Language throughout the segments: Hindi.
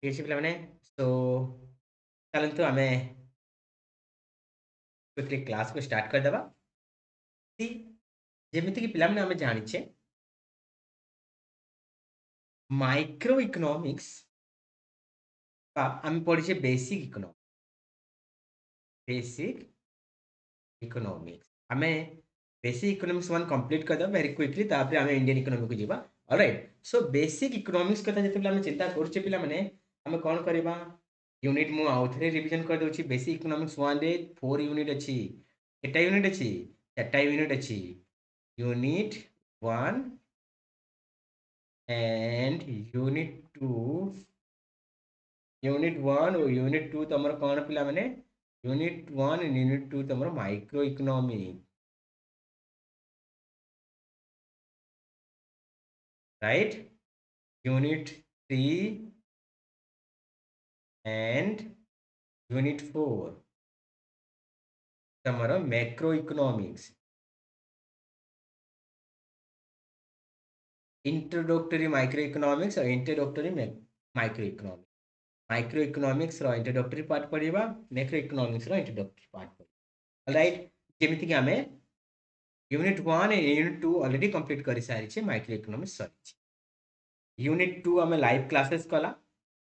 ठीक है पे सो चलते आम क्विकली क्लास को स्टार्ट करदे जमीक पे आम जाचे माइक्रो इकोनॉमिक्स आम पढ़े बेसिक इकोनॉमिक्स आम बेसिक इकोनॉमिक्स वन कंप्लीट करदे वेरी क्विकली तापर आम इंडियन इकोनॉमी को जीवा ऑलराइट सो बेसिक इकोनॉमिक्स कथा जिते आम चिंता करुचे पे आम कौन करवा यूनिट मु आउ थे रिवीजन कर दूची बेसिक इकोनॉमिक्स 1 रे 4 यूनिट अच्छी केटा यूनिट अच्छी 4टा यूनिट अच्छी यूनिट 1 एंड यूनिट 1 और यूनिट 2 तुम कौन पिला माने यूनिट 1 एंड यूनिट 2 तुम micro economics right unit 3 and unit 4 तुम macro economics introductory micro economics और introductory micro economics micro economics रो इंट्रोडक्टरी पार्ट पढ़िबा मैक्रो इकोनॉमिक्स रो इंट्रोडक्टरी पार्ट पढ़िबा राइट जेमिति कि हमें unit 1 and unit 2 already complete कर सारी छे माइक्रो इकोनॉमिक्स सरी यूनिट 2 हमें लाइव क्लासेस कला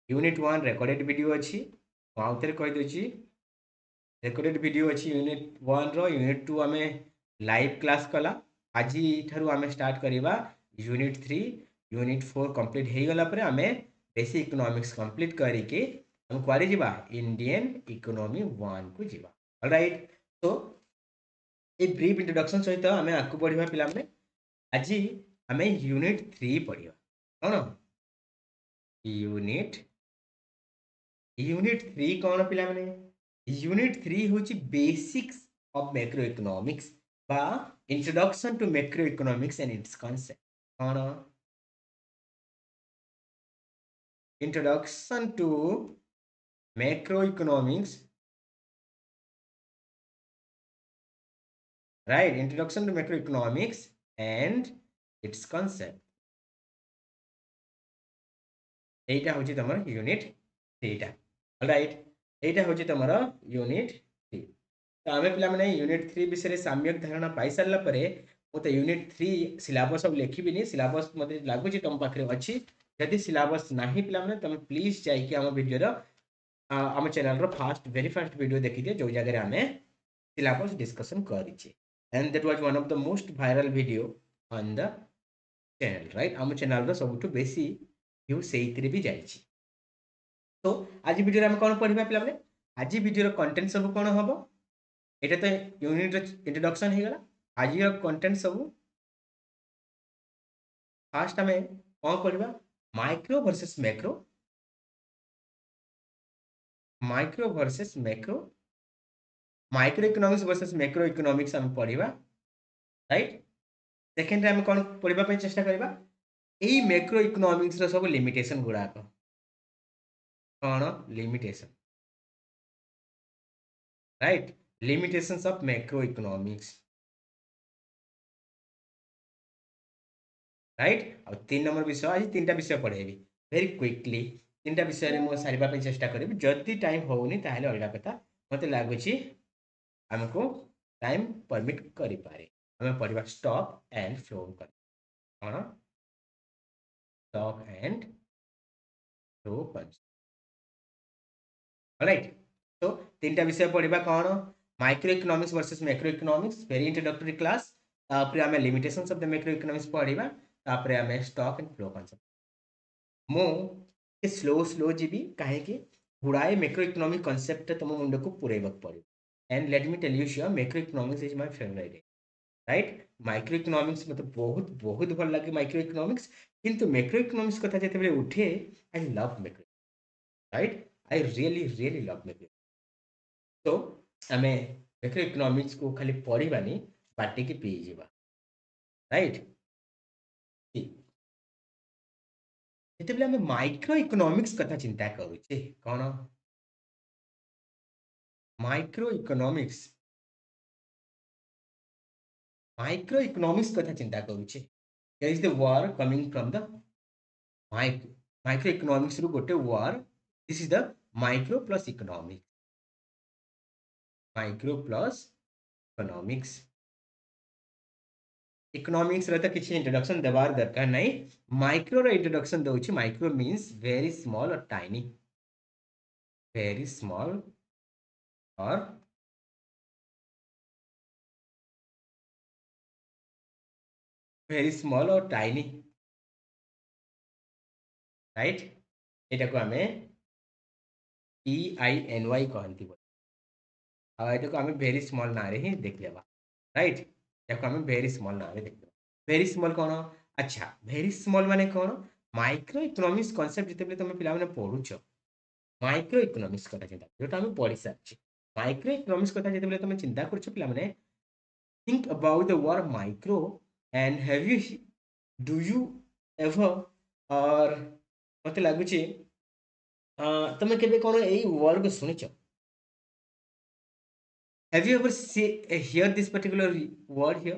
यूनिट 1 रिकॉर्डेड वीडियो अच्छी आउ थे कहि दोची रिकॉर्डेड वीडियो अच्छी यूनिट 1 रो यूनिट 2 हमें लाइव क्लास कला आज ठारू आम स्टार्ट करवा यूनिट 3 यूनिट 4 कंप्लीट हो गला पर आम बेसिक इकोनॉमिक्स कंप्लीट करके हम कुआड़े जीवा इंडियन इकोनॉमी 1 को जीवा ऑलराइट तो ये ब्रीफ इंट्रोडक्शन सहित आम आगे बढ़िया पे आज आम यूनिट 3 पढ़िया कौन यूनिट यूनिट 3 कौन पिला माने यूनिट 3 हूँ बेसिक्स ऑफ मैक्रो इकोनॉमिक्स बा introduction to macro economics and its concept कौन introduction to macro economics right introduction to macroeconomics and its concept एटा होची तमर यूनिट 3 टा ऑलराइट एटा होची तमर यूनिट 3 तो आमे पिला माने यूनिट 3 विषय साम्यक धारणा पाई सारला परे मते यूनिट 3 सिलेबस अब लिखिबिनी सिलेबस मते लागु छी तम पाखरे अछि यदि सिलेबस नाही पिला माने तमे प्लीज जाई कि हम वीडियो रो हम चैनल रो वेरी फर्स्ट वीडियो देखि दियो जो जगह रे आमे syllabus discussion करिछि and that was one of the most viral video on the channel right हम चैनल रो सबटु बेसी व्यू सेइतरे भी जाइछि तो आज वीडियो रे हम कोन पढिबा पिला माने आज वीडियो रो कंटेंट सब कोन हबो एटा तो यूनिट रो इंट्रोडक्शन हे गला आज रो कंटेंट सब फर्स्ट हमें कोन पढिबा micro versus macro micro economics versus macro economics हम पढ़िबा राइट सेकेंड आम कौन पढ़ाई चेष्टा करवा यही मैक्रो इकोनॉमिक्स रो सब लिमिटेशन गुड़ाक कौन limitation right limitations of macro economics right और 3 नंबर विषय आज 3टा विषय पढ़ेबी वेरी क्विकली 3टा विषय में सारे चेष्टा करी जदि टाइम होनी ताहले अलग कथा मत लगुच आमको टाइम परमिट करि पारे हमें पढ़ा स्टॉक एंड फ्लो कर कौन स्टॉक एंड फ्लो राइट तो 3टा विषय पढ़ा कौन micro economics versus macro economics very introductory class तापर आमे limitations of the macro economics पढ़ा तापर आमे स्टॉक एंड फ्लो कांसेप्ट मो स्लो जीवी कहीं गुड़ाए मैक्रो इकोनॉमिक कांसेप्ट तुम मुंड को पुरेबक पड़ो and let me tell you sure macro economics is my favourite right micro economics मतलब बहुत बहुत भल लगे माइक्रो इकोनॉमिक्स किंतु मैक्रो इकोनॉमिक्स कथा जेते उठे I love macro right I really love macro तो आम मैक्रो इकोनॉमिक्स को खाली पढ़ानी बाटी की पी जावा राइट जिते आम माइक्रो इकोनॉमिक्स कथा चिंता करुचे कौन माइक्रो इकोनॉमिक्स कथा चिंता करुचे there is the word coming from the micro economics रु गोटे word this is the micro plus economics, micro plus economics. Economics रे तो किसी इंट्रोडक्शन देवार दरकार नहीं, माइक्रो रे इंट्रोडक्शन दउछि। माइक्रो मींस वेरी स्मॉल और टाइनी, वेरी स्मॉल और वेरी स्मॉल और टाइनी, राइट। एटा को हमें EINY कहंती बोल, आ एटा को हमें वेरी स्मॉल ना रे ही देख लेबा, राइट। एटा को हमें वेरी स्मॉल ना रे देख लेबा। वेरी स्मॉल कोन? अच्छा, वेरी स्मॉल माने कोन? माइक्रो इकोनॉमिक्स कांसेप्ट जिते तुम पिला माने पढुछ, माइक्रो इकोनॉमिक्स कथा चिंता जोटा हम पढ़ी सारछि। माइक्रो इकोनॉमिक्स कथा जिते तुम चिंता करछ पिला माने, think about the word micro and have you, do you ever, और मते लागुछि तुम केबे कोन एई वर्ड को सुनिछ? Have you ever hear this particular word here?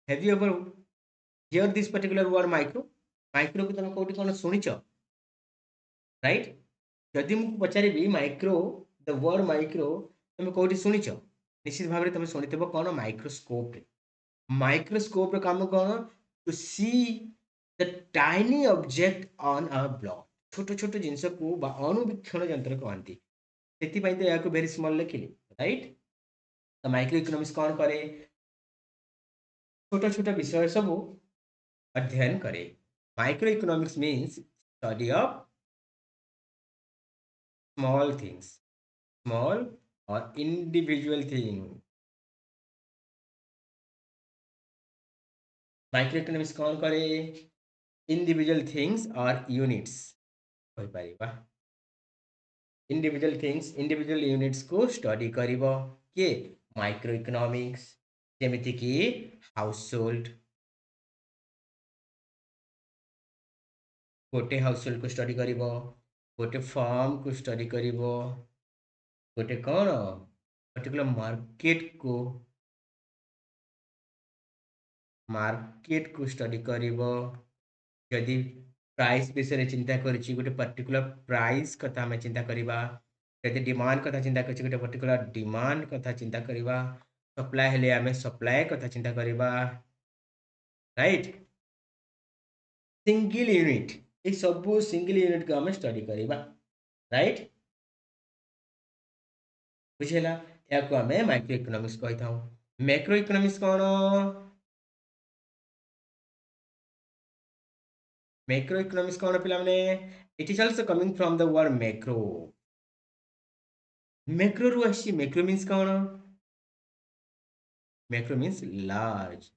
Have you ever hear this particular word micro? Micro को तुम कोठी कोन सुनिछ, राइट? जदि मु पचारिबी माइक्रो, द वर्ड माइक्रो तुम कोठी सुनिछ? निश्चित भाबरे तुम सुनितबो कोन? माइक्रोस्कोप रे। माइक्रोस्कोप रे काम कोन? To see the tiny object on a block. छोट छोट जिंस को बा अणुवीक्षण यंत्र कहंती, सेति पई तो याको वेरी स्मॉल लिखिली, राइट। तो माइक्रो इकोनॉमिक्स कौन करे? छोटा छोटा विषय सब अध्ययन करे। Micro economics means study of small things, small और इंडिविजुअल थिंग। माइक्रो इकोनॉमिक्स कौन करे? इंडिविजुअल थिंग्स और यूनिट्स कहि परिबा। इंडिविजुअल थिंग्स, इंडिविजुअल यूनिट्स को स्टडी करिवो के माइक्रो इकोनॉमिक्स। जेमिति कि हाउस होल्ड, गोटे हाउस होल्ड को स्टडी करिवो, गोटे फर्म को स्टडी करिवो, गोटे कौन पर्टिकुलर मार्केट को स्टडी करिवो। यदि प्राइस विषय रे चिंता करिछि, गोटे पर्टिकुलर प्राइस कथा हमें चिंता करिबा। यदि डिमांड कथा चिंता करिछि, गोटे पर्टिकुलर डिमांड कथा चिंता करिबा। सप्लाई हेले हमें सप्लाई कथा चिंता करिबा, राइट। सिंगल यूनिट, ए सब सिंगल यूनिट को हमें स्टडी करिबा, राइट। बुझेला? या को हमें माइक्रो इकोनॉमिक्स कहि थाउ। मैक्रो इकोनॉमिक्स कोन? मैक्रो इकोनॉमिक्स कोन पिला माने? It is also coming from the word macro. Macro रु आसी, मैक्रो मींस कोन? Macro means large,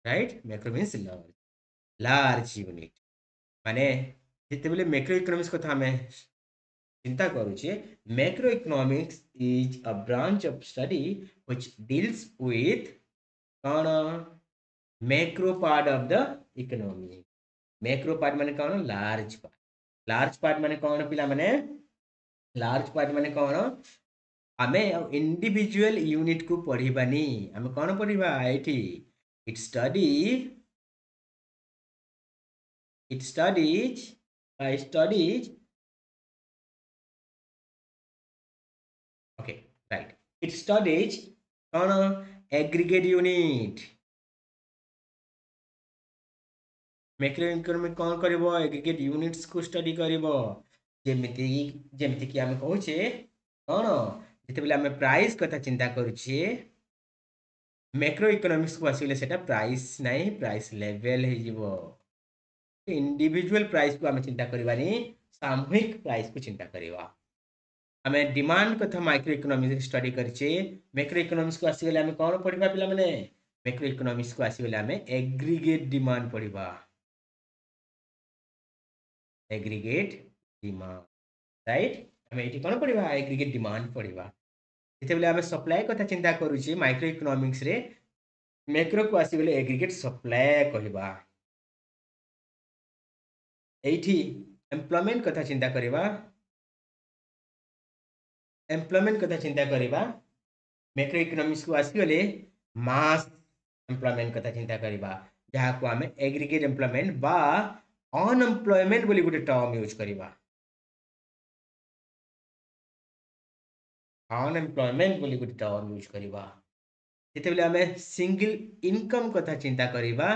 right. Macro means large, large unit माने जेते बेले मैक्रो इकोनॉमिक्स कथा हमें चिंता करूचे, macro economics is a branch of study which deals with कोन? Macro part of the economy. Macro part माने कोन? Large part. लार्ज पार्ट माने कोन पिला माने? लार्ज पार्ट माने कोन? आमे इंडिविजुअल यूनिट को पढ़िबानी, आमे कोन पढ़िबा एठी? It study, it studies, okay, right, it studies on a aggregate unit। Macro economic कौन करिवो? एग्रीगेट यूनिट्स को स्टडी करिवो। जेमिति जेमिति कि हम कहूचे कौन, जेते बेले हम प्राइस कथा चिंता करूचे, मैक्रो इकोनॉमिक्स को आसीले सेटा प्राइस नहीं, प्राइस लेवल हे जिवो। इंडिविजुअल प्राइस को हम चिंता करबानी, सामूहिक प्राइस को चिंता करबा। हमें डिमांड कथा माइक्रो इकोनॉमिक्स स्टडी करछे। मैक्रो इकोनॉमिक्स को आसीगले हमें कौन पढ़िबा पिला माने? मैक्रो इकोनॉमिक्स को आसीगले हमें एग्रीगेट डिमांड पढ़िबा, एग्रीगेट डिमांड, राइट। हमें एठी कौन पढ़िबा? Aggregate demand पढ़िबा। जेते बेले हमें सप्लाई कथा चिंता करूछे माइक्रो इकोनॉमिक्स रे, मैक्रो को आसीगले एग्रीगेट सप्लाई कहबा। एठी एम्प्लॉयमेंट कथा चिंता करबा, एम्प्लॉयमेंट कथा चिंता करबा। मैक्रो इकोनॉमिक्स को आसीगले मास एम्प्लॉयमेंट कथा चिंता करबा, जहा को हमें एग्रीगेट एम्प्लॉयमेंट बा अनएम्प्लॉयमेंट बोली गोटे टर्म यूज करबा। अनएम्प्लॉयमेंट बोली गोटे टर्म यूज करवा जिते आम सिंगल इनकम कथा चिंता करवा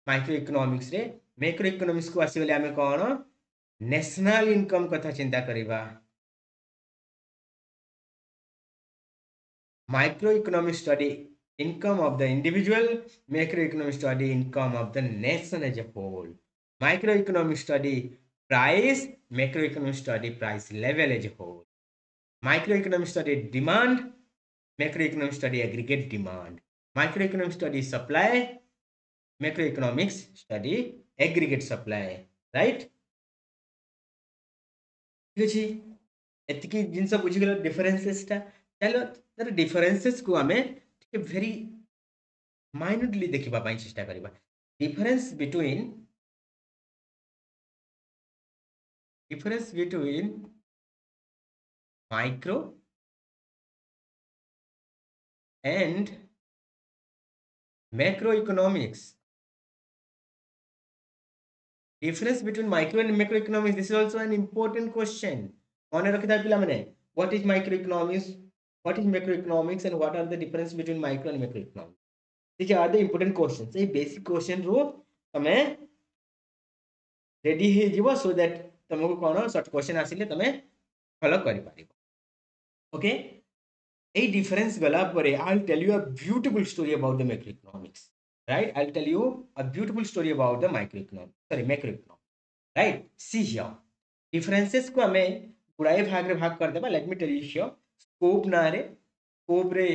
माइक्रो इकोनॉमिक्स रे मैक्रो इकोनॉमिक्स को आसीगले आम कौन नेशनल इनकम कथा चिंता करवा Microeconomics study income of the individual, macroeconomics study income of the nation as a whole. Microeconomics study price, macroeconomics study price level as a whole. Microeconomics study demand, macroeconomics study aggregate demand. Microeconomics study supply, macroeconomics study aggregate supply. Right? ठीक ଅଛି ଏତିକି ଜିନିଷ ବୁଝିଗଲ ଡିଫରେନ୍ସେସଟା ଚାଲ ତାର ଡିଫରେନ୍ସେସକୁ ଆମେ ଟିକେ ଭେରି ମାଇନ୍ୟୁଟଲି ଦେଖିବା ପାଇଁ ଚେଷ୍ଟା କରିବା difference between micro and macroeconomics. Difference between micro and macroeconomics, this is also an important question. mane rakhitha pila mane what is microeconomics, what is macroeconomics, and what are the difference between micro and macroeconomics? These are the important questions. ये basic question रो तमे ready हे जीवो so that तुमको कौन short question आसिले तमे follow करि पारिबो. Okay, a difference gala pare I'll tell you a beautiful story about the macroeconomics. Right, I'll tell you a beautiful story about the macroeconomics. Right, see here differences को हमें गुड़ाए भाग रे भाग कर देबा. Let me tell you here scope ना रे scope रे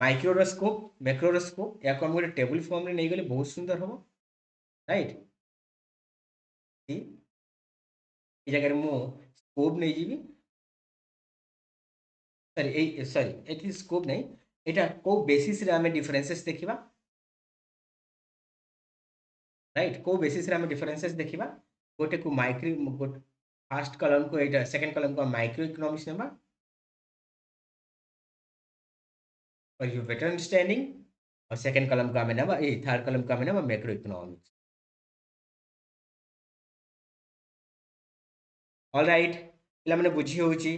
माइक्रो रो स्कोप मैक्रो रो स्कोप या को हम गोटे टेबल फॉर्म रे नै गले बहुत सुंदर हो. राइट, सी ए जगह मु स्कोप नै जीवी सॉरी एट स्कोप नहीं एटा को बेसिस रे हमें डिफरेंसेस देखिबा. राइट, को बेसिस रे हमें डिफरेंसेस देखिबा. गोटे को माइक्रो फर्स्ट कॉलम को एटा सेकंड कॉलम को माइक्रो इकोनॉमिक्स नेबा फॉर योर बेटर अंडरस्टैंडिंग और सेकंड कॉलम को हमें नेबा ए थर्ड कॉलम को हमें नेबा मैक्रो इकोनॉमिक्स. ऑल राइट, पिला माने बुझी होउची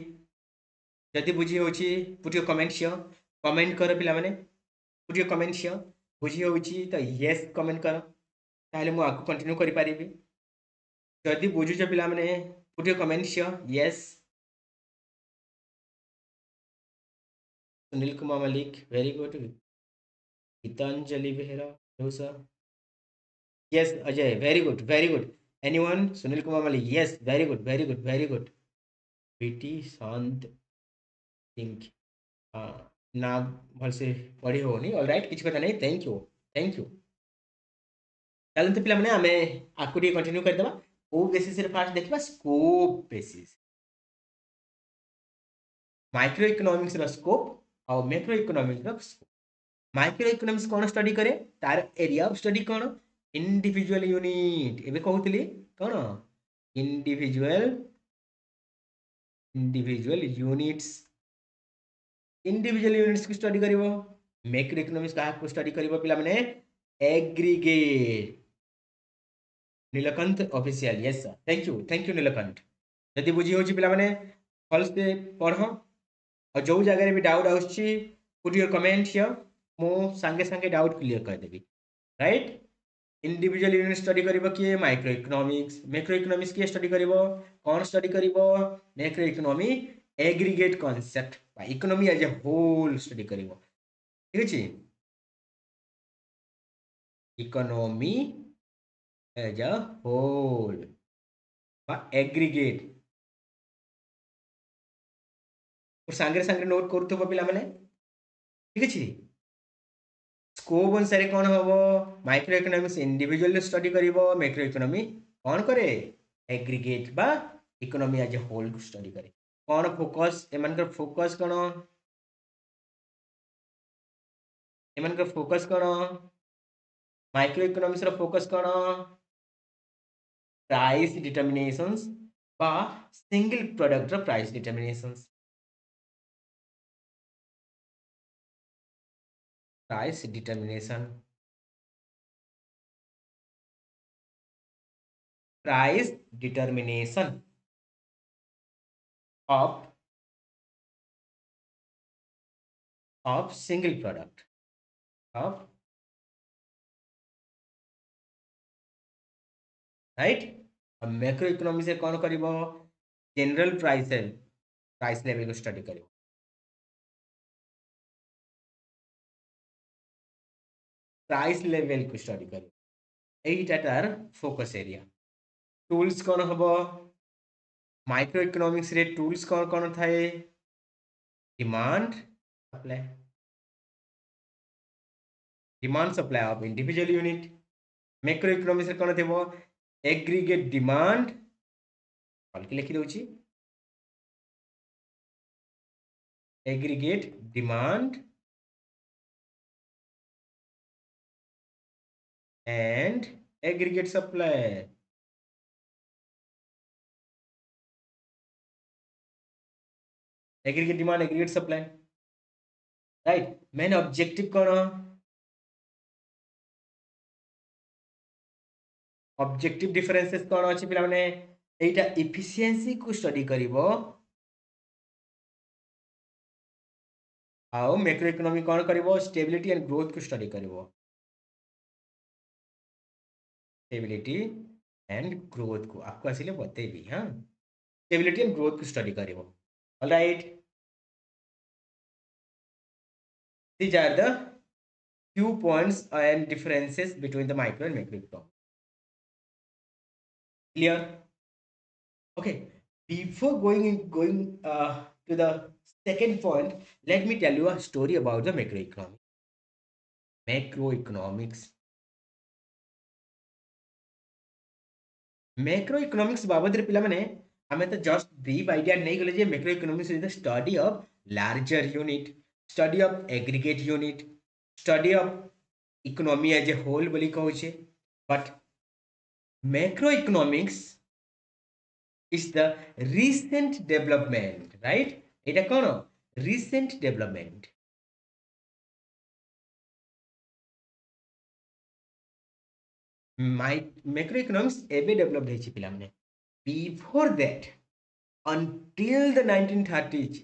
जदि बुझी होउची put your comment here. Comment करो पिला माने पुट योर कमेंट हियर. बुझी होउची तो यस कमेंट करो ताहले मु आगु कंटिन्यू करि पारिबी. जदि बुझुछ पिला माने put your comment here. Yes, Sunil Kumar Malik very good. Gitanjali Behera no sir. Yes Ajay very good very good. Anyone Sunil Kumar Malik yes very good very good very good. बीटी शांत थिंक ना भलसे पढ़ी होनी. ऑल राइट, किसी कथा नहीं. Thank you thank you. चलते पिला माने आमे आकु टी कंटिन्यू कर देबा. को बेसिस रे फास्ट देखिबा स्कोप बेसिस. माइक्रो इकोनॉमिक्स रो स्कोप और मैक्रो इकोनॉमिक्स रो स्कोप. माइक्रो इकोनॉमिक्स कौन स्टडी करे तार एरिया ऑफ स्टडी कौन इंडिविजुअल यूनिट. एबे कहउतली कौन individual individual units. Individual units को स्टडी करिवो. मैक्रो इकोनॉमिक्स का को स्टडी करिवो पिला माने aggregate. Neelkanth official yes sir thank you Neelkanth. जदि बुझी होची पिला माने फल से पढ़ो और जो जगह भी डाउट आउची पुट योर कमेंट हियर. मो संगे संगे डाउट क्लियर कर देबी. राइट, इंडिविजुअल यूनिट स्टडी करिवो किए माइक्रो इकोनॉमिक्स. मैक्रो इकोनॉमिक्स किए स्टडी करिवो कौन स्टडी करिवो मैक्रो इकोनॉमी एग्रीगेट कांसेप्ट बा economy as a whole study करिवो. ठीक अछि, इकोनॉमी एज अ होल बा एग्रीगेट और सांगे सांगे नोट करथबो पिला माने. ठीक अछि, स्कोप अनुसार कौन हम माइक्रो इकोनॉमिक्स इंडिविजुअल स्टडी करिवो. मैक्रो इकोनॉमी कौन करे एग्रीगेट बा economy as a whole study करे. कौन फोकस एमनकर फोकस कौन एमनकर फोकस कौन माइक्रो इकोनॉमिक्स रो फोकस कौन प्राइस डिटर्मिनेशंस बा सिंगल प्रोडक्ट रो price determinations. Price determination price determination of of single product of right. Macro economics से कौन करिवो जनरल प्राइस लेवल को स्टडी करिवो प्राइस लेवल को स्टडी करिवो एटा तार फोकस एरिया टूल्स कौन हबो माइक्रो इकोनॉमिक्स रे टूल्स कौन कौन थाए demand supply demand supply of individual unit macro economics रे कौन थेबो एग्रीगेट डिमांड कल के लिखि दउची aggregate demand and aggregate supply aggregate demand aggregate supply right main objective कौन objective differences कौन अछि पिला माने एटा efficiency को स्टडी करिवो आओ मैक्रो इकोनॉमी कौन करिवो स्टेबिलिटी एंड ग्रोथ को स्टडी करिवो स्टेबिलिटी एंड ग्रोथ को आपको असले बतेबी हां स्टेबिलिटी एंड ग्रोथ को स्टडी करिवो all right these are the few points and differences between the micro and macro economy clear okay before going to the second point let me tell you a story about the macroeconomics macroeconomics बाबद रे पिला माने हमें तो जस्ट ब्रीफ आइडिया नहीं गले जे macroeconomics is the study of larger unit study of aggregate unit study of economy as a whole बोली कहू छे but macroeconomics is the recent development right এটা কোন recent development my macroeconomics एबे डेवलप हेछि पिला माने before that until the 1930s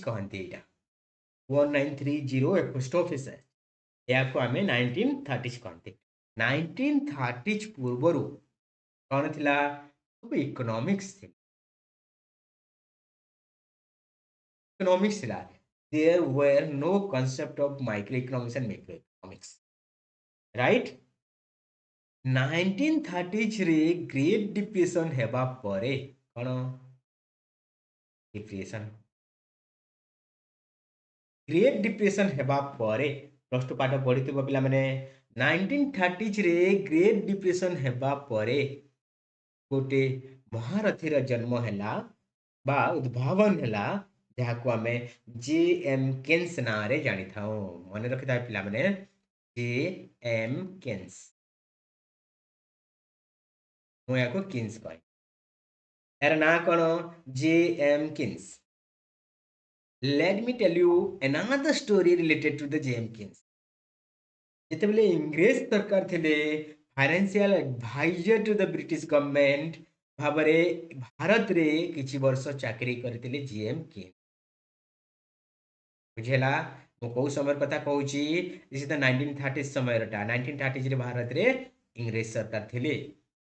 कहंती एटा 1930 एपोस्ट्रोफिस या को हमें 1930s कहंती 1930s पूर्वरु कौन थिला सब इकोनॉमिक्स थिला economics थिला there were no concept of microeconomics and macroeconomics right 1930s रे ग्रेट डिप्रेशन हेबा परे कौन डिप्रेशन ग्रेट डिप्रेशन हेबा परे प्लस टू पाठ पढ़िथिबो पिला माने 1930s रे ग्रेट डिप्रेशन हेबा परे गोटे महारथीर जन्म हैला बा उद्भावन हैला जहाँ को आमे जे एम केन्स ना रे जानी थाओ मन रखि था पिला माने जे एम केन्स मु याको किन्स कय एरा ना कोन J M Keynes let me tell you another story related to the J M Keynes जेते बेले इंग्लिश सरकार थिले financial adviser to the British government भाबरे भारत रे किछि वर्ष चाकरी करथिले जे एम किन्स बुझेला मु को समय कथा कहूची दिस इज द 1930 समय रटा 1930 रे भारत रे इंग्लिश सरकार थिले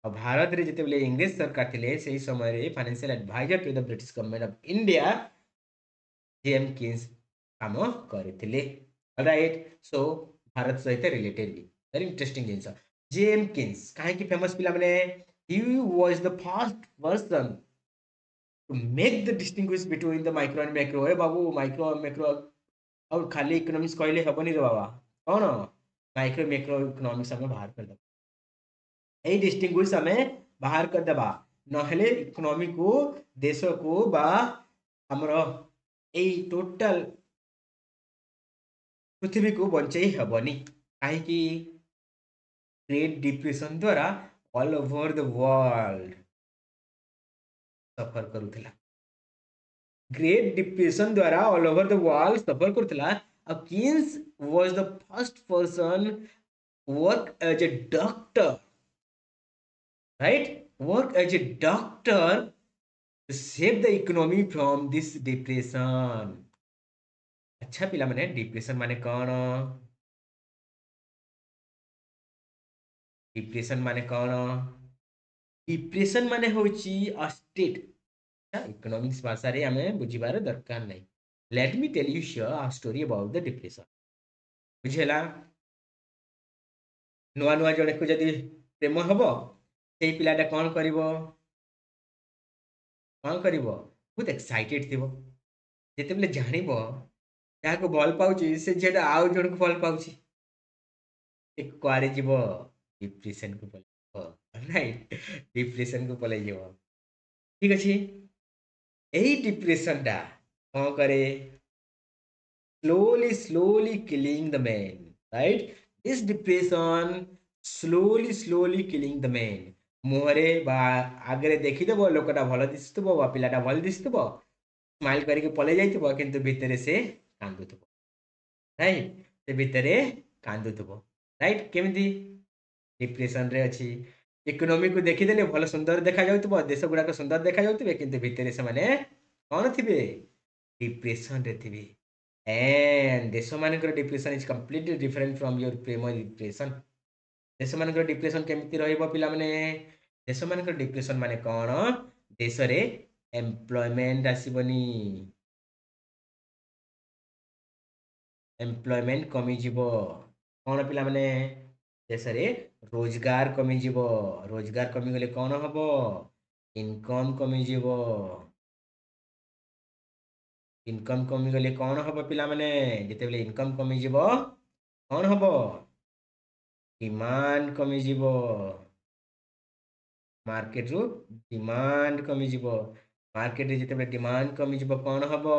और भारत रे जते बेले इंग्लिश सरकार थिले सेही समय रे financial adviser to the British government of India JM Keynes काम करथिले ऑलराइट सो भारत सहित रिलेटेड भी very interesting since JM Keynes काहे की फेमस पिला माने he was the first person to make the distinguish between the micro and macro ए बाबू माइक्रो मैक्रो और खाली इकोनॉमिक्स कहले हेबनी रे बाबा कौन माइक्रो मैक्रो इकोनॉमिक्स हमें बाहर कर दबा ए डिस्टिंग्विश हमें बाहर कर दबा नहले इकोनॉमी को देश को बा हमरो ए टोटल पृथ्वी को बंचई हेबनी काहे की ग्रेट डिप्रेशन द्वारा all over the world suffer करूथिला ग्रेट डिप्रेशन द्वारा all over the world suffer करथिला Keynes was the first person work as a doctor right work as a doctor to save the economy from this depression अच्छा पिला माने डिप्रेशन माने कौन? डिप्रेशन माने कौन? डिप्रेशन माने होची अ स्टेट। इकोनॉमिक्स भाषा रे हमें बुझिबार दरकार नहीं। Let me tell you sure a story about the depression. बुझेला? नुआ नुआ जड़े को जदि प्रेम हबो सेई पिलाटा कौन करिवो? कौन करिवो? बहुत एक्साइटेड थिवो। जेतेबेले जानिबो याको भल पाउची से जेटा आउ जण को भल पाउची ए कुआरे जीवो डिप्रेशन को पले राइट डिप्रेशन को पले जीवो ठीक अछि एही डिप्रेशन टा कौन करे slowly killing the man right this depression slowly killing the man मुहरे बा आगरे देखिदेव लोकटा भल दिसुथबो बा पिलाटा भल दिसुथबो स्माइल करके पले जाइथबो किंतु भितरे से कांदुथबो राइट से भितरे कांदुथबो राइट केमिति डिप्रेशन रे अछि इकोनॉमी को देखिदेले भल सुंदर देखा जाउथबो देश गुडाक सुंदर देखा जाउथबे किंतु भितरे से माने कोन थिबे डिप्रेशन रे थिबे एंड देश मानकर depression is completely different from your primary depression देश मानकर डिप्रेशन केमिति रहइबो पिला माने देश मानकर डिप्रेशन माने कोन देश रे एम्प्लॉयमेंट आसीबनी एम्प्लॉयमेंट कमी जीवो कोन पिला माने देश रे रोजगार कमी जीवो रोजगार कमी गले कोन हबो इनकम कमी जीवो इनकम कमी गले कोन हबो पिला माने जेतेबेले इनकम कमी जीवो कोन हबो डिमांड कमी जीवो मार्केट रु डिमांड कमी जीवो मार्केट रे जेतेबेले डिमांड कमी जीवो कोन हबो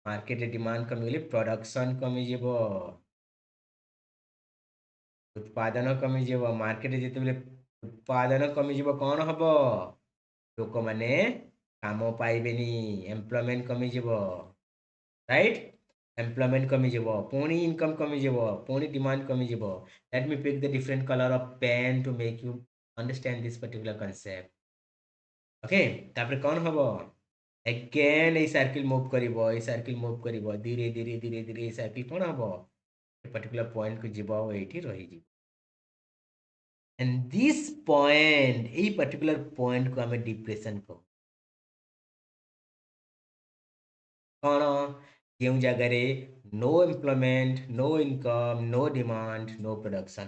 मार्केट रे डिमांड कमी गले प्रोडक्शन कमी जीवो उत्पादन कमी जीवो मार्केट रे जेतेबेले उत्पादन कमी जीवो कोन हबो लोक माने काम पाइबेनी एम्प्लॉयमेंट कमी जीवो राइट एम्प्लॉयमेंट कमी जीवो पुणी इनकम कमी जीवो पुणी डिमांड कमी जीवो let me pick the different colour of pen to make you understand this particular concept okay तापर कोन हबो अगेन ए सर्किल मूव करिवो ए सर्किल मूव करिवो धीरे धीरे धीरे धीरे ए सर्किल कोन हबो ए पर्टिकुलर पॉइंट को जीवो एठी रही जी and this point a particular point को हमें डिप्रेशन को कौन केउं जगह no employment no income no demand no production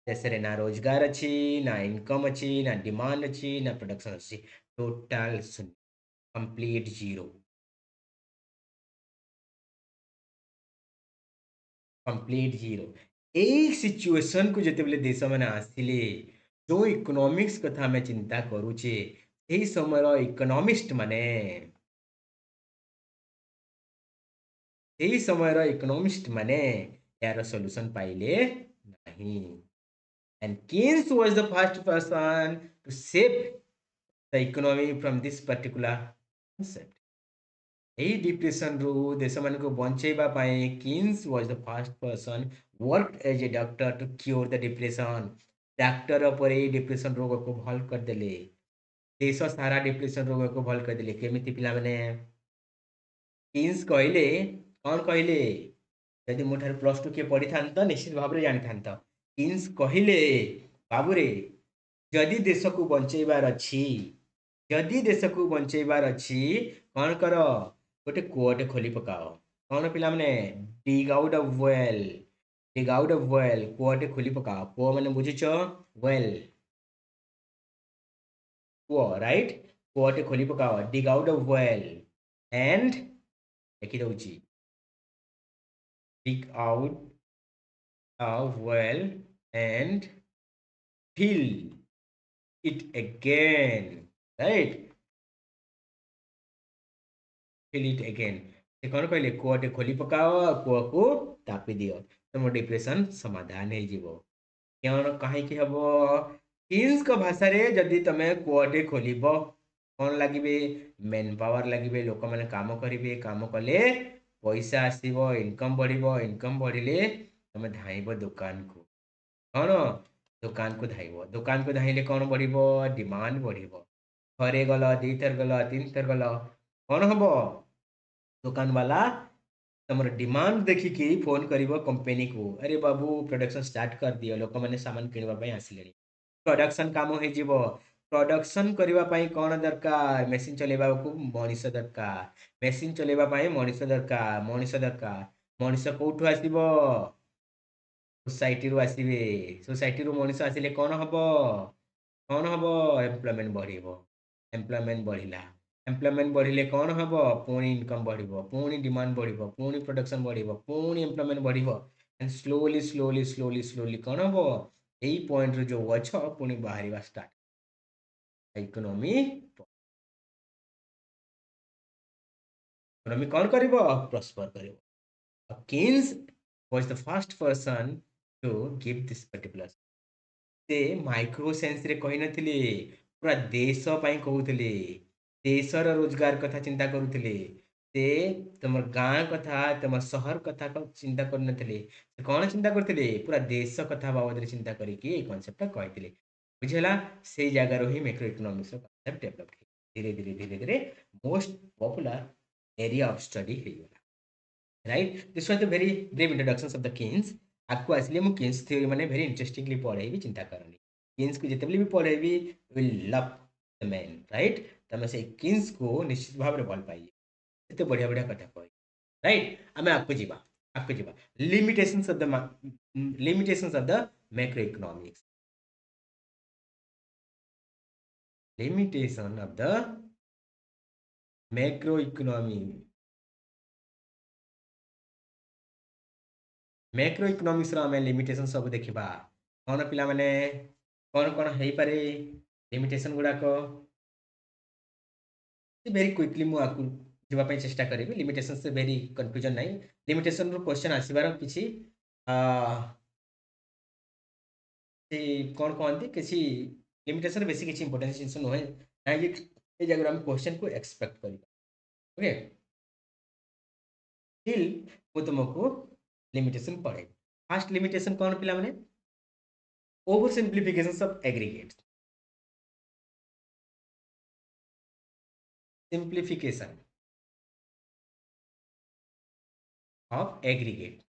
देशरे ना रोजगार अच्छी ना इनकम अच्छी ना डिमांड अच्छी ना प्रोडक्शन अच्छी टोटल शून्य कंप्लीट जीरो कंप्लीट जीरो एई सिचुएशन को जेतेबेले देश माने आसिले जो इकोनॉमिक्स कथा में चिंता करूचे एही समय इकोनॉमिस्ट माने एही समय इकोनॉमिस्ट माने यार सॉल्यूशन पाइले नहीं and Keynes was the first person to shape the economy from this particular concept. ଏହି ଡିପ୍ରେସନରୁ ଦେଶମାନଙ୍କୁ ବଞ୍ଚେଇବା ପାଇଁ KINS was the first person worked as a doctor to cure the depression. ଡାକ୍ତର ପରେ ଏହି ଡିପ୍ରେସନ ରୋଗକୁ ଭଲ କରିଦେଲେ ଦେଶ ସାରା ଡିପ୍ରେସନ ରୋଗକୁ ଭଲ କରିଦେଲେ କେମିତି ପିଲାମାନେ କିନ୍ସ କହିଲେ କ'ଣ କହିଲେ ଯଦି ମୋ ଠାରୁ ପ୍ଲସ୍ ଟୁ କିଏ ପଢିଥାନ୍ତ ନିଶ୍ଚିତ ଭାବରେ ଜାଣିଥାନ୍ତ କିନ୍ସ କହିଲେ ବାବୁରେ ଯଦି ଦେଶକୁ ବଞ୍ଚେଇବାର ଅଛି ଯଦି ଦେଶକୁ ବଞ୍ଚେଇବାର ଅଛି କ'ଣ କର ଗୋଟେ କୂଅଟେ ଖୋଲି ପକାଅ କ'ଣ ପିଲାମାନେ dig out a well dig out a well କୂଅଟେ ଖୋଲି ପକାଅ କୂଅ ମାନେ ବୁଝିଛ well କୂଅ ରାଇଟ୍ କୂଅଟେ ଖୋଲି ପକାଅ dig out a well and ଲେଖି ଦଉଛି dig out a well and fill it again right fill it again ସେ କ'ଣ କହିଲେ କୂଅଟେ ଖୋଲି ପକାଅ କୂଅକୁ ତାପି ଦିଅ ତମ ଡିପ୍ରେସନ ସମାଧାନ ହେଇଯିବ କ'ଣ କାହିଁକି ହବ କିନ୍ସଙ୍କ ଭାଷାରେ ଯଦି ତମେ କୂଅଟେ ଖୋଲିବ କ'ଣ ଲାଗିବେ ମେନ୍ ପାୱାର ଲାଗିବେ ଲୋକମାନେ କାମ କରିବେ କାମ କଲେ ପଇସା ଆସିବ ଇନକମ୍ ବଢ଼ିବ ଇନକମ୍ ବଢ଼ିଲେ ତମେ ଧାଇଁବ ଦୋକାନକୁ କ'ଣ ଦୋକାନକୁ ଧାଇଁଲେ କ'ଣ ବଢ଼ିବ ଡିମାଣ୍ଡ ବଢ଼ିବ ଥରେ ଗଲ ଦୁଇଥର ଗଲ ତିନିଥର ଗଲ କ'ଣ ହବ दुकान वाला तुम डिमांड देखिकी फोन करिवो कंपनी को, अरे बाबू प्रोडक्शन स्टार्ट कर दियो, लोक मैंने सामान किणवा पई आसिलेनी, प्रोडक्शन काम हो जिवो। प्रोडक्शन करबा पई कोन दरकार, मेसिन चलेबा को मनीष दरकार, मेसिन चलेबा पई मनीष दरकार, मनीष दरकार, मनीष कोठु आसीबो, सोसाइटी रु आसीबे, सोसाइटी रु मनीष आसिले कोन हबो, कौन हम एम्प्लॉयमेंट बढ़िबो, एम्प्लॉयमेंट बढ़िला, एम्प्लॉयमेंट बढ़िले कौन हम पुणी इनकम बढ़िबो, पुणी डिमांड बढ़िबो, पुणी प्रोडक्शन बढ़िबो, पुणी एम्प्लॉयमेंट बढ़िबो, and slowly slowly slowly slowly कौन हम एई पॉइंट रो जो गछ पुणी बाहरिबा स्टार्ट, इकोनॉमी इकोनॉमी कौन करिवो, प्रॉस्पर करिवो। Keynes was the first person to give this particular, से माइक्रो सेंस रे कहि नथिले, पूरा देश ପାଇଁ କହୁଥିଲେ, देशर रोजगार कथा चिंता करुଥିଲେ, से तुम गाँ कथा तुम सहर कथा चिंता करनथिले, से कौन चिंता करथिले, पूरा देश कथा बाबद चिंता करिकी ए कॉन्सेप्ट कहथिले, बुझेला। से जगह ही मैक्रो इकोनॉमिक्स कॉन्सेप्ट डेवलप धीरे धीरे धीरे धीरे most popular area of study हो गला, right. This was the very brief introduction of the Keynes. आपको आसले मु केन्स थ्योरी माने वेरी इंटरेस्टिंगली पढ़ेबी, चिंता करनी, केन्स को जिते भी पढ़ेबी will love the man, right. तमे से केन्स को निश्चित भाव में भल पाइए, एते बढ़िया बढ़िया कथा कहि, राइट। आमे आपको जीवा limitations of the macro economics, limitation of the macro economy, macro economics रो आमे लिमिटेशन सब देखिबा, कौन पिला माने कौन कौन हेई पारे लिमिटेशन गुडा को वेरी क्विकली मु आपको जीवा ପାଇଁ ଚେଷ୍ଟା କରିବି, लिमिटेशन से वेरी कंफ्यूजन नहीं, लिमिटेशन रो क्वेश्चन आसीबार किछि आ से कौन कहंती किछि लिमिटेशन बेसी किछि इंपोर्टेंस जिंस नहे, काहे कि ए जगह हम क्वेश्चन को एक्सपेक्ट करिबा, ओके। स्टिल मु तुमको लिमिटेशन पढ़े, फर्स्ट लिमिटेशन कौन पिला माने, over simplification of aggregates, simplification of aggregate,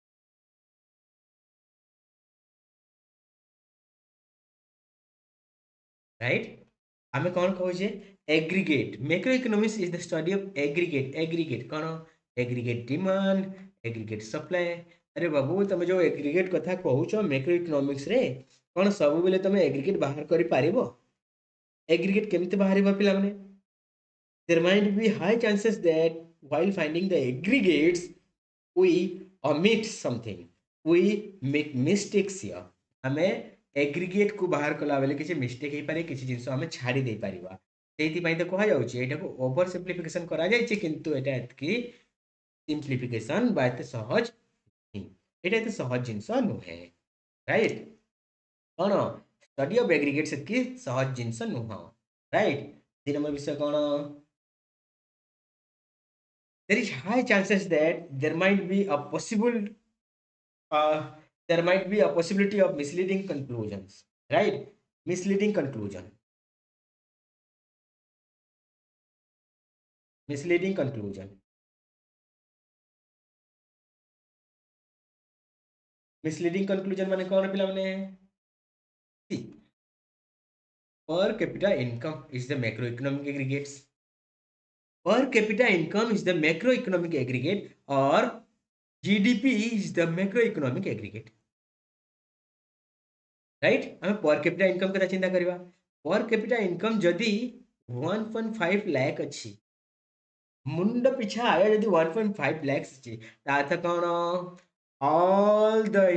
right. आमे कौन कहूचे aggregate, macro economics is the study of aggregate, aggregate कौन, एग्रीगेट डिमांड, एग्रीगेट सप्लाई, अरे बाबू तुम जो एग्रीगेट कथा कहूच मैक्रो इकोनॉमिक्स रे कौन सब बेले तुम एग्रीगेट बाहर करि पारिबो, एग्रीगेट केमते बाहरिबो पिला माने, there might be high chances that while finding the aggregates we omit something, we make mistakes here, हमें एग्रीगेट को बाहर कला बेले किसी मिस्टेक हे पारे, किसी जिंस हमें छाड़ी दे पारिबा, सेति पई तो कहा जाउची एटा को ओवर सिंप्लिफिकेशन करा जायछि, किंतु एटा एतकी सिंप्लिफिकेशन बा एते सहज नहीं, एटा एते सहज जिंस नुहे, राइट। कोन स्टडी ऑफ एग्रीगेट्स एतकी सहज जिंस नुह, राइट। 3 नंबर विषय कोन, there is high chances that uh, there might be a possibility of misleading conclusions, right, misleading conclusion, misleading conclusion, misleading conclusion माने कौन पिला माने, see, per capita income is the macroeconomic aggregates, per capita income is the macroeconomic aggregate or GDP is the macroeconomic aggregate, right. आम पर कैपिटा इनकम कथा चिंता करबा, पर कैपिटा इनकम जदि 1.5 लाख अच्छी, मुंड पिछा आया जदि 1.5 लाख अच्छी, ताथ कौन all the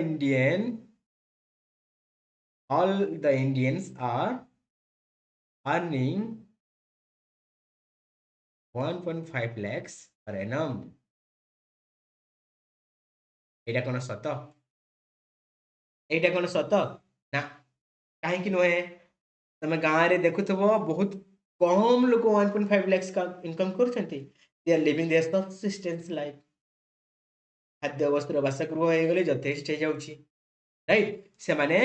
Indians are earning 1.5 lakhs per annum, एटा कौन सत, एटा कौन सत ना, कहीं नुहे, तुम गाँव में देखुव बहुत कम लोग 1.5 लाख का इनकम करछंती, they are living their subsistence life, खाद्य वस्त्र बासगृह हो गले यथेष्ट हो जाउची, राइट। से माने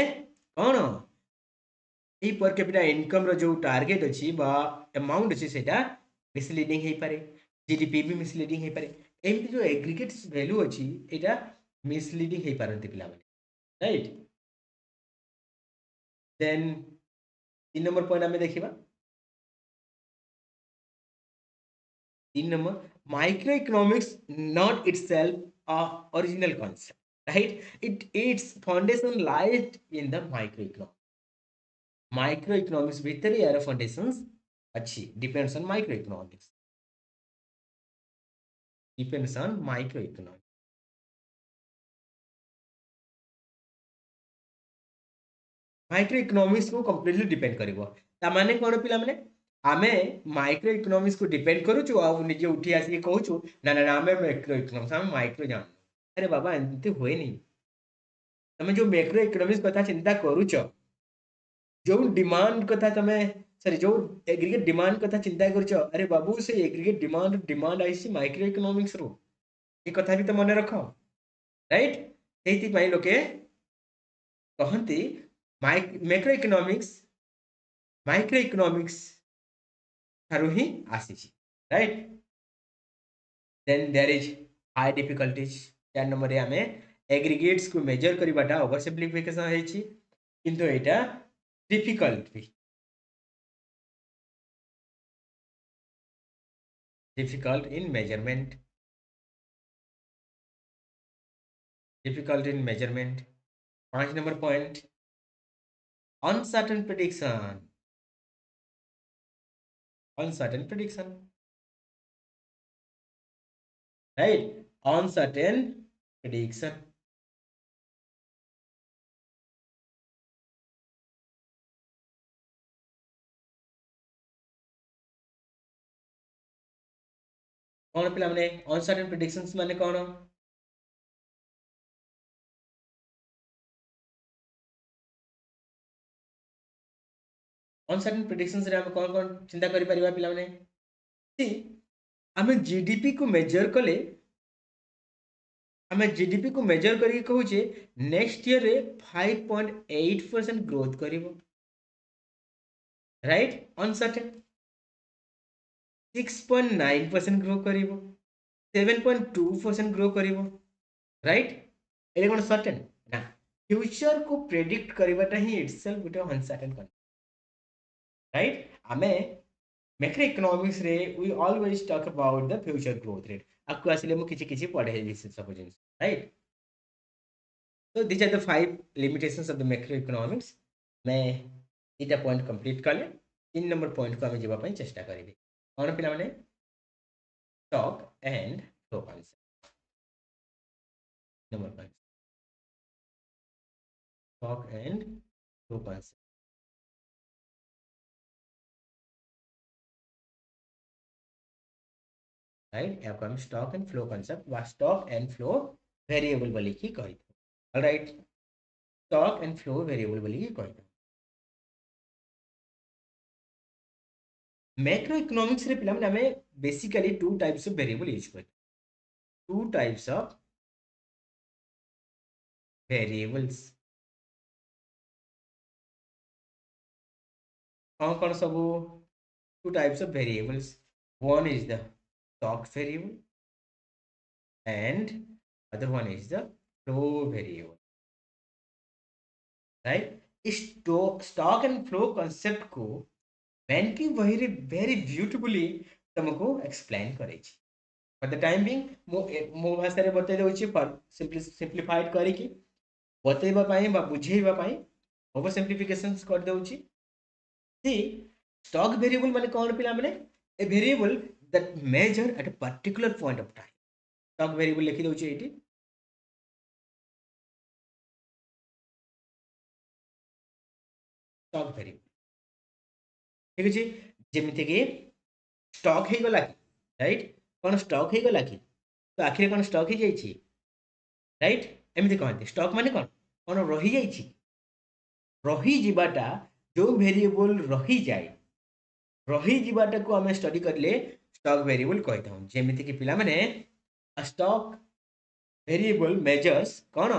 कौन ए पर कैपिटा इनकम रो जो टारगेट अछि बा अमाउंट अछि सेटा मिसलीडिंग हे पारे, जीडीपी भी मिसलीडिंग हे पारे, एमती जो एग्रीगेट वैल्यू अच्छी एटा मिसलीडिंग हो पारती पिला राइट देन 3 नंबर पॉइंट आम देखा 3 number micro economics not itself a original concept right it's foundation lies in the micro economics भीतर यार फाउंडेशंस अच्छी depends on micro economics micro economics को कंप्लीटली डिपेंड करिवो ता माने कोन पिला माने आमे माइक्रो इकोनॉमिक्स को डिपेंड करूछु आ निजे उठी आसी कहूछु ना ना आमे माइक्रो इकोनॉमिक्स हम माइक्रो जान अरे बाबा एंती होए नहीं तमे जो मैक्रो इकोनॉमिक्स कथा चिंता करूछ जो डिमांड कथा तमे सॉरी जो एग्रीगेट डिमांड कथा चिंता करूछ अरे बाबू से एग्रीगेट डिमांड डिमांड आइसी माइक्रो इकोनॉमिक्स रो ये कथा भी तो मने रखो राइट सेति पई लोके कहंती मैक्रो इकोनॉमिक्स ଠାରୁ ହିଁ ଆସିଛି right then there is high difficulties 4 number रे आमे एग्रीगेट्स को मेजर करबाटा ओवर सिंप्लिफिकेशन ହେଇଛି କିନ୍ତୁ ଏटा डिफिकल्ट भी difficult in measurement difficult in measurement 5 number point uncertain prediction right uncertain prediction कौन पिला माने अनसर्टेन प्रेडिक्शंस माने कौन अनसर्टेन प्रेडिक्शंस रे हम कौन कौन चिंता करि परिबा पिला माने सी आमे जीडीपी को मेजर कले आमे जीडीपी को मेजर करके कहूचे नेक्स्ट ईयर रे 5.8% ग्रोथ करिवो राइट अनसर्टेन 6.9% ग्रो करिवो 7.2% ग्रो करिवो राइट एले कोन सर्टेन ना फ्यूचर को प्रेडिक्ट करबाटा ही इटसेल्फ गुटे अनसर्टेन कर राइट आमे मैक्रो इकोनॉमिक्स रे we always talk about the future growth rate आपको आसिले मु किछि किछि पढे दिस सब जिंस right so these are the 5 limitations of the macroeconomics मैं इटा पॉइंट कंप्लीट कले 3 नंबर पॉइंट को आमे जीवा पई चेष्टा करिवे कोन पिला माने stock and flow concept number 5 stock and flow concept right या हम स्टॉक एंड फ्लो कॉन्सेप्ट वा स्टॉक एंड फ्लो वेरिएबल बोली की कहि alright stock and flow variable बोली की कहि मैक्रो इकोनॉमिक्स रे पिला माने basically two types of variable use कर टू टाइप्स ऑफ वेरिएबल्स कौन सब two types of variables one is the stock variable and other one is the flow variable right stock and flow concept को मैन की वही वेरी ब्यूटीफुली तुमको एक्सप्लेन करे फॉर द टाइम बिंग मो भाषा रे बतै दउछि फॉर सिंप्लीफाइड करी कि बतैबा पई बा बुझेबा पई ओवर सिंप्लिफिकेशंस कर दउछि सी स्टॉक वेरिएबल माने कोन पिला माने a variable that measure at a particular point of time stock variable लिखि दउछि एटी स्टॉक वेरिएबल ठीक अछि जेमिति कि स्टॉक हे गला कि राइट कोन स्टॉक हे गला कि तो आखिर कोन स्टॉक हे जाइछि राइट एमिति कहते स्टॉक माने कोन रही जाइछि रही जिबाटा जो वेरिएबल रही जाए रही जिबाटा को हमें स्टडी करले स्टॉक वेरिएबल कहता हूं जेमिति कि पिला माने स्टॉक वेरिएबल मेजर्स कोन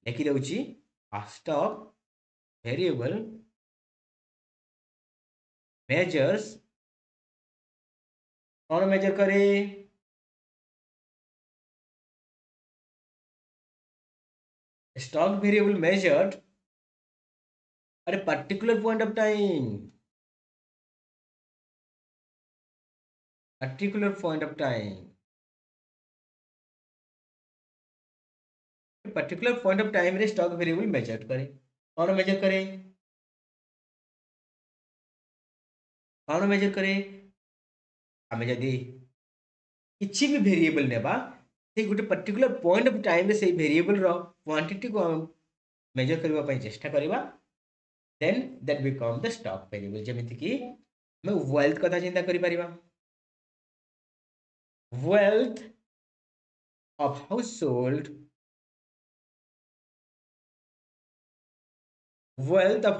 लिखि दउछि स्टॉक वेरिएबल मेजर्स कोन मेजर करे stock variable measured at a particular point of time. Particular point of time. A particular point of time रे stock variable measured करे. कौन measure करे? कौन measure करे? हमें जदी किसी भी वेरिएबल नेबा से गोटे पर्टिकुलर पॉइंट ऑफ टाइम रे से वेरिएबल रो क्वांटिटी को मेजर करबा पई चेष्टा करबा then that become the stock variable जेमिति कि हम वेल्थ कथा चिंता करि परिबा वेल्थ ऑफ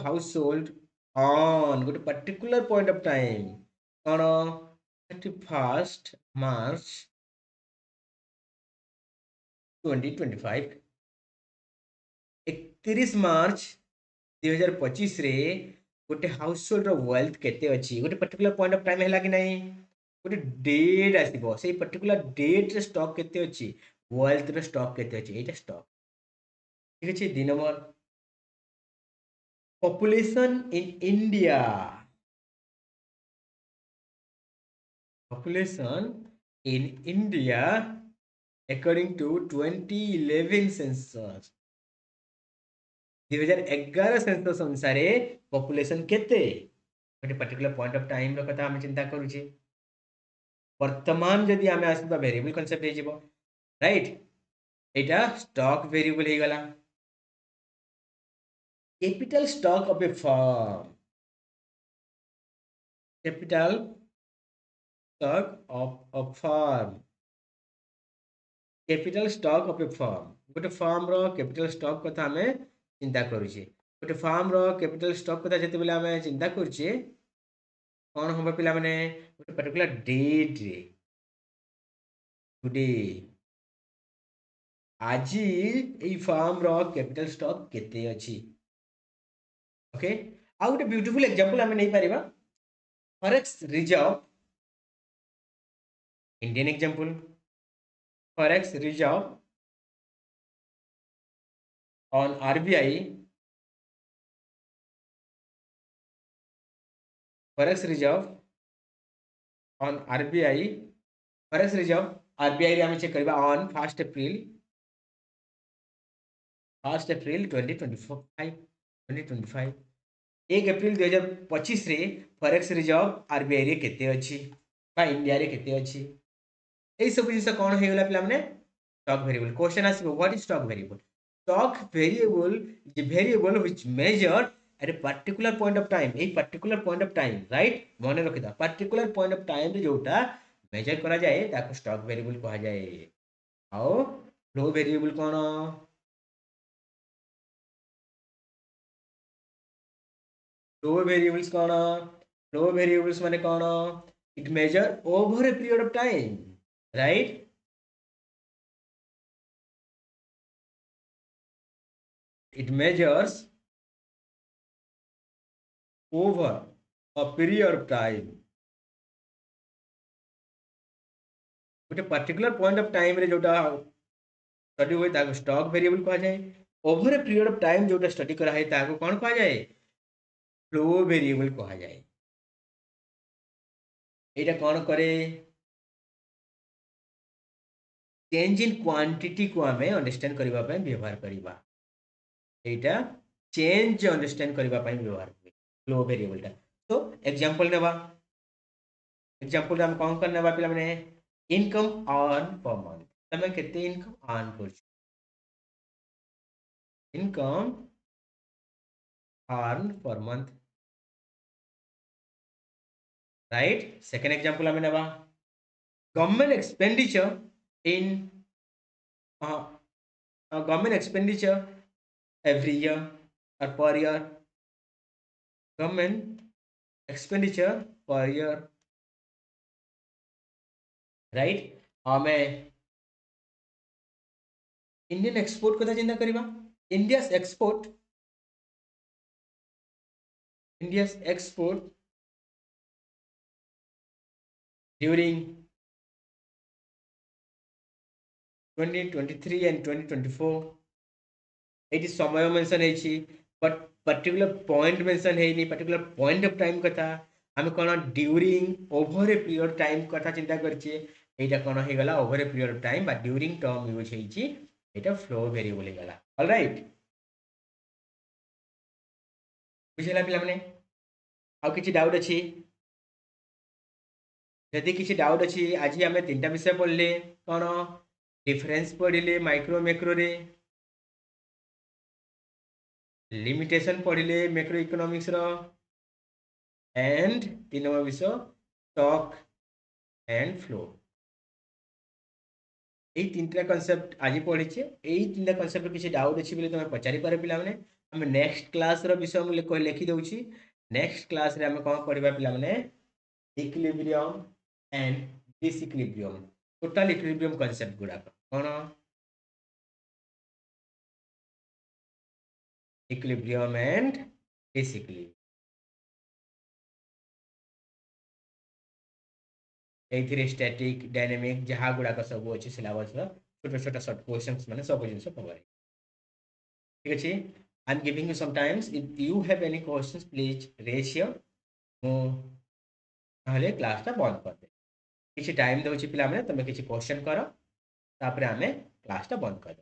हाउसहोल्ड ऑन गोटे पर्टिकुलर पॉइंट ऑफ टाइम कौन 31st मार्च 2025 31 मार्च 2025 रे गोटे हाउसहोल्ड रो वेल्थ केते अछि गोटे पर्टिकुलर पॉइंट ऑफ टाइम हैला कि नहीं गोटे डेट आसीबो से पर्टिकुलर डेट रे स्टॉक केते अछि वेल्थ रो स्टॉक केते अछि एटा स्टॉक ठीक अछि the number population in India population in India according to 2011 census 2011 census अनुसार पॉपुलेशन केते गोटे पर्टिकुलर पॉइंट ऑफ टाइम रो कथा हम चिंता करूचे वर्तमान जदि आमे आसीबा वेरिएबल कांसेप्ट हे जिवो राइट एटा स्टॉक वेरिएबल हे गला capital stock of A firm capital stock of a firm capital stock of A firm गोटे फर्म रो कैपिटल स्टॉक कथा हमें चिंता करूचे गोटे फर्म रो कैपिटल स्टॉक कथा जते बेला हमें चिंता करूचे कौन हम पिला माने गोटे पर्टिकुलर डेट रे टुडे आज এই ফার্ম रो कैपिटल स्टॉक केते अछि ओके आ गोटे ब्यूटीफुल एग्जांपल हमें नहीं परिबा forex reserve Indian example forex reserve on RBI forex reserve on RBI forex reserve RBI रे हम चेक करबा ऑन 1 अप्रैल 2025 1 अप्रैल 2025 रे फॉरेक्स रिजर्व आरबीआई रे केते अछि बा इंडिया रे केते अछि एई सब जिंस कोन हे गला पिला माने स्टॉक वेरिएबल क्वेश्चन आसीबो what is stock variable stock variable the variable which measure at a particular point of time a particular point of time right मने रखिदा पर्टिकुलर पॉइंट ऑफ टाइम रे जोटा मेजर करा जाए ताको स्टॉक वेरिएबल कहा जाए आओ फ्लो वेरिएबल कोन फ्लो वेरिएबल्स कोन फ्लो वेरिएबल्स माने कोन it measure over a period of time right it measures over a period of time गोटे पर्टिकुलर पॉइंट ऑफ टाइम रे जोटा स्टडी होय ताको स्टॉक वेरिएबल कहा जाए over a period of time जोटा स्टडी करा है ताको कोन कहा जाए फ्लो वेरिएबल कहा जाए एटा कोन करे चेंज इन क्वांटिटी को हमें अंडरस्टैंड करबा पय व्यवहार करबा एटा चेंज अंडरस्टैंड करबा पय व्यवहार फ्लो वेरिएबल टा तो एग्जांपल नेबा एग्जांपल हम कोन करने बा पिला माने इनकम अर्न पर मंथ तमे केते इनकम अर्न कर income earn per month right second example हमें नेबा government expenditure in government expenditure every year or per year government expenditure per year right हमें इंडियन एक्सपोर्ट कथा चिंता करिबा इंडियास एक्सपोर्ट ड्यूरिंग 2023 and 2024 ये समय मेंशन है बट पर्टिकुलर पॉइंट मेंशन है पर्टिकुलर पॉइंट ऑफ टाइम कथा आम कौन during over a period time कथा चिंता करछे एटा कौन हो गला over a period of time बा ड्यूरिंग टर्म यूज होईची एटा फ्लो वेरिएबल हो गला ऑलराइट बुझला पिला माने आउ किछि डाउट अछि यदि किसी डाउट अच्छी आज आम तीन टा विषय पढ़ले कौन डिफरेंस पढ़ले माइक्रो मैक्रो रे लिमिटेशन पढ़ले मैक्रो इकोनॉमिक्स रो एंड तीन नंबर विषय स्टॉक एंड फ्लो এই তিনটা কনসেপ্ট আজি পড়িছে এই তিনটা কনসেপ্ট কিছু ডাউট আছে বলে তুমি পচারি পারে পিলা মানে আমি নেক্সট ক্লাস র বিষয় মু লিখি দউছি নেক্সট ক্লাস রে আমি কোন পড়িবা পিলা মানে equilibrium and disequilibrium total equilibrium concept गुड़ा कौन इक्विलिब्रियम एंड डिसइक्विलिब्रियम एथिरे स्टैटिक डायनामिक जहाँ गुड़ाक सब अच्छे सिलेबस छोट छोट सर्ट क्वेश्चंस माने सब जिन कवर ठीक अच्छे I am giving you some times if you have any questions please raise here मु क्लासटा बंद कर दे किसी टाइम दउछि पिला माने तमे किसी क्वेश्चन करो तापर आमे क्लासटा बंद कर